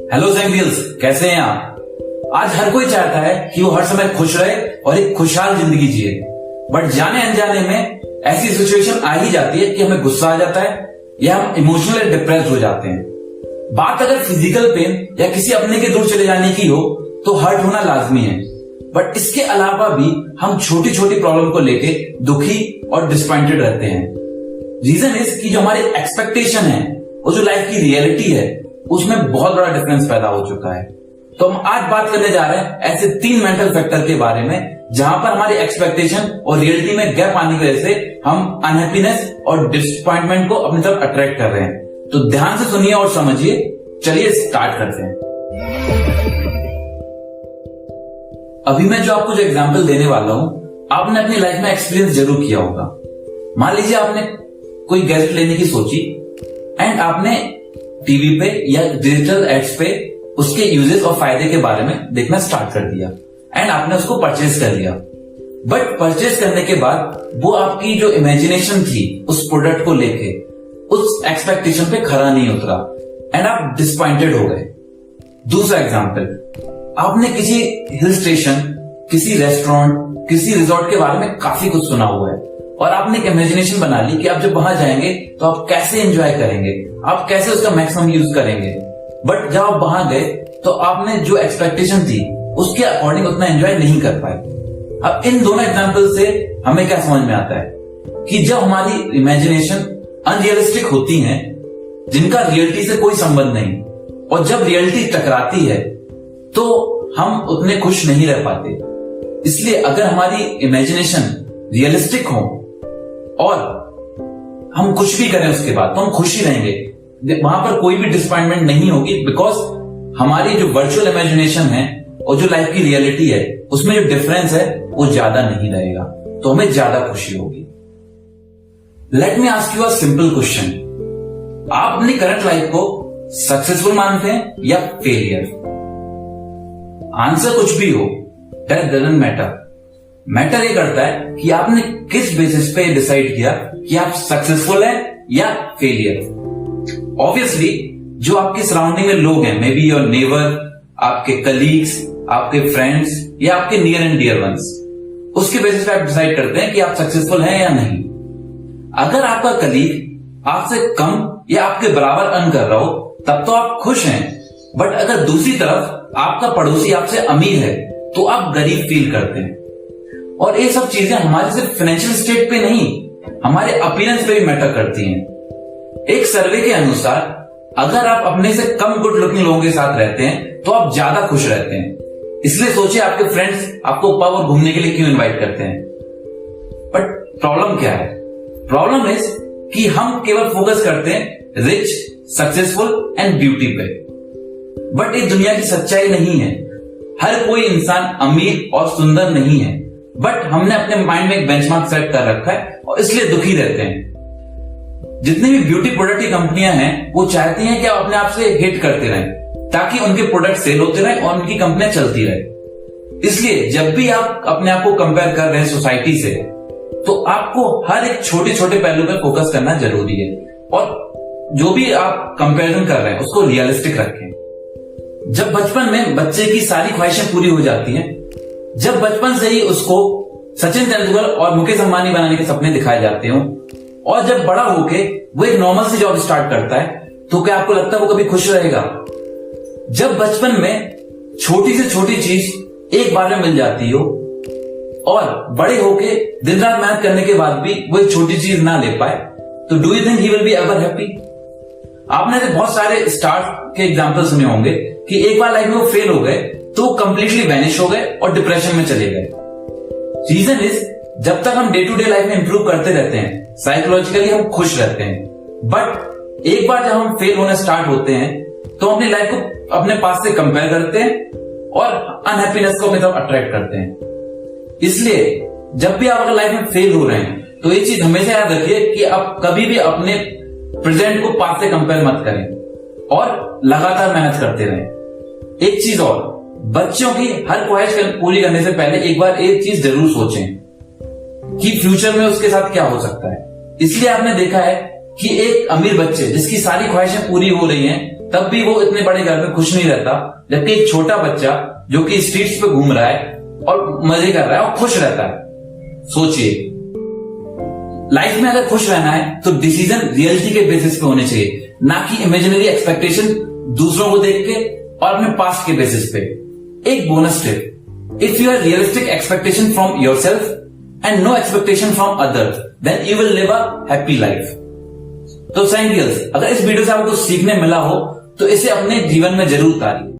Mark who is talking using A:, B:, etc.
A: Hello ज़ेंगिल्स, कैसे हैं आप? आज हर कोई चाहता है कि वो हर समय खुश रहे और एक खुशहाल जिंदगी जिए। बट जाने अनजाने में ऐसी सिचुएशन आ ही जाती है कि हमें गुस्सा आ जाता है या हम इमोशनली डिप्रेस्ड हो जाते हैं। बात अगर फिजिकल पेन या किसी अपने के दूर चले जाने की हो तो हर्ट होना लाजमी है। बट इसके अलावा भी हम छोटी छोटी प्रॉब्लम को लेके दुखी और डिसपॉइंटेड रहते हैं। रीजन इज कि जो हमारी एक्सपेक्टेशन है और जो लाइफ की रियलिटी है उसमें बहुत बड़ा डिफरेंस पैदा हो चुका है। तो हम आज बात करने जा रहे हैं ऐसे 3 मेंटल फैक्टर के बारे में जहां पर हमारी एक्सपेक्टेशन और रियलिटी में गैप आने की वजह से हम अनहैप्पीनेस और डिसअपॉइंटमेंट को अपनी तरफ अट्रैक्ट कर रहे हैं। तो ध्यान से सुनिए और समझिए। चलिए स्टार्ट करते हैं। अभी मैं जो आपको जो एग्जांपल देने वाला हूं, आपने अपनी लाइफ में एक्सपीरियंस जरूर किया होगा। मान लीजिए आपने कोई गैजेट लेने की सोची एंड आपने टीवी पे या डिजिटल एड्स पे उसके यूजेस और फायदे के बारे में देखना स्टार्ट कर दिया एंड आपने उसको परचेज कर लिया। बट परचेज करने के बाद वो आपकी जो इमेजिनेशन थी उस प्रोडक्ट को लेके उस एक्सपेक्टेशन पे खरा नहीं उतरा एंड आप डिसपॉइंटेड हो गए। दूसरा एग्जांपल, आपने किसी हिल स्टेशन, किसी रेस्टोरेंट, किसी रिजॉर्ट के बारे में काफी कुछ सुना हुआ है और आपने एक इमेजिनेशन बना ली कि आप जब वहां जाएंगे तो आप कैसे एंजॉय करेंगे, आप कैसे उसका मैक्सिमम यूज करेंगे। बट जब आप वहां गए तो आपने जो एक्सपेक्टेशन थी उसके अकॉर्डिंग उतना एंजॉय नहीं कर पाए। अब इन दोनों एग्जांपल से हमें क्या समझ में आता है कि जब हमारी इमेजिनेशन अनरियलिस्टिक होती हैं, जिनका रियलिटी से कोई संबंध नहीं, और जब रियलिटी टकराती है तो हम उतने खुश नहीं रह पाते। इसलिए अगर हमारी इमेजिनेशन रियलिस्टिक हो और हम कुछ भी करें उसके बाद तो हम खुश ही रहेंगे, वहां पर कोई भी डिसअपॉइंटमेंट नहीं होगी। बिकॉज हमारी जो वर्चुअल इमेजिनेशन है और जो लाइफ की रियलिटी है उसमें जो डिफरेंस है वो ज्यादा नहीं रहेगा, तो हमें ज्यादा खुशी होगी। Let me ask you a simple question. आप अपनी करंट लाइफ को सक्सेसफुल मानते हैं या फेलियर? आंसर कुछ भी हो, दैट डजंट मैटर। मैटर ये करता है कि आपने किस बेसिस पे डिसाइड किया कि आप सक्सेसफुल हैं या फेलियर। ऑब्वियसली जो आपके सराउंडिंग में लोग हैं, मे बी योर नेबर, आपके कलीग्स, आपके फ्रेंड्स या आपके नियर एंड डियर वंस, उसके बेसिस पे आप डिसाइड करते हैं कि आप सक्सेसफुल हैं या नहीं। अगर आपका कलीग आपसे कम या आपके बराबर अर्न कर रहा हो तब तो आप खुश हैं। बट अगर दूसरी तरफ आपका पड़ोसी आपसे अमीर है तो आप गरीब फील करते हैं। और ये सब चीजें हमारे सिर्फ फाइनेंशियल स्टेट पे नहीं, हमारे अपीयरेंस पे भी मैटर करती हैं। एक सर्वे के अनुसार अगर आप अपने से कम गुड लुकिंग लोगों के साथ रहते हैं तो आप ज्यादा खुश रहते हैं। इसलिए सोचिए आपके फ्रेंड्स आपको पब और घूमने के लिए क्यों इनवाइट करते हैं। बट प्रॉब्लम क्या है? प्रॉब्लम इज कि हम केवल फोकस करते हैं रिच, सक्सेसफुल एंड ब्यूटी पे। बट ये दुनिया की सच्चाई नहीं है। हर कोई इंसान अमीर और सुंदर नहीं है, बट हमने अपने माइंड में एक बेंचमार्क सेट कर रखा है और इसलिए दुखी रहते हैं। जितनी भी ब्यूटी प्रोडक्ट की कंपनियां हैं वो चाहती हैं कि आप अपने आप से हिट करते रहें ताकि उनके प्रोडक्ट सेल होते रहें और उनकी कंपनियां चलती रहे। इसलिए जब भी आप अपने आप को कंपेयर कर रहे हैं सोसाइटी से तो आपको हर एक छोटे छोटे पहलू पर फोकस करना जरूरी है और जो भी आप कंपेरिजन कर रहे हैं उसको रियलिस्टिक रखें। जब बचपन में बच्चे की सारी ख्वाहिशें पूरी हो जाती हैं, जब बचपन से ही उसको सचिन तेंदुलकर और मुकेश अंबानी बनाने के सपने दिखाए जाते हो और जब बड़ा होके वो एक नॉर्मल सी जॉब स्टार्ट करता है तो क्या आपको लगता है वो कभी खुश रहेगा? जब बचपन में छोटी से छोटी चीज एक बार में मिल जाती हो और बड़े होके दिन रात मेहनत करने के बाद भी वो एक छोटी चीज ना ले पाए तो do you think he will be ever happy? आपने ऐसे बहुत सारे स्टार्स के एग्जांपल सुने होंगे कि एक बार लाइफ में वो फेल हो गए तो वो कंप्लीटली वैनिश हो गए और डिप्रेशन में चले गए। रीजन इज जब तक हम डे टू डे लाइफ में इंप्रूव करते रहते हैं साइकोलॉजिकली हम खुश रहते हैं, बट एक बार जब हम फेल होने स्टार्ट होते हैं तो अपनी लाइफ को अपने पास से कंपेयर करते हैं और अनहैप्पीनेस को अपनी तरफ अट्रैक्ट करते हैं। इसलिए जब भी आप अगर लाइफ में फेल हो रहे हैं तो ये चीज हमेशा याद रखिए कि आप कभी भी अपने प्रेजेंट को पास से कंपेयर मत करें और लगातार मेहनत करते रहें। एक चीज और, बच्चों की हर ख्वाहिश पूरी करने से पहले एक बार एक चीज जरूर सोचें कि फ्यूचर में उसके साथ क्या हो सकता है। इसलिए आपने देखा है कि एक अमीर बच्चे जिसकी सारी ख्वाहिशें पूरी हो रही हैं तब भी वो इतने बड़े घर में खुश नहीं रहता, जबकि एक छोटा बच्चा जो कि स्ट्रीट्स पे घूम रहा है और मजे कर रहा है और खुश रहता है। सोचिए, लाइफ में अगर खुश रहना है तो डिसीजन रियलिटी के बेसिस पे होने चाहिए, ना कि इमेजिनरी एक्सपेक्टेशन दूसरों को देख के और अपने पास्ट के बेसिस पे। एक bonus tip, if you are realistic expectation from your self and no expectation from others, then you will live a happy life. तो साइंटियर्स, अगर इस वीडियो से आपको कुछ सीखने मिला हो तो इसे अपने जीवन में जरूर उतारिए।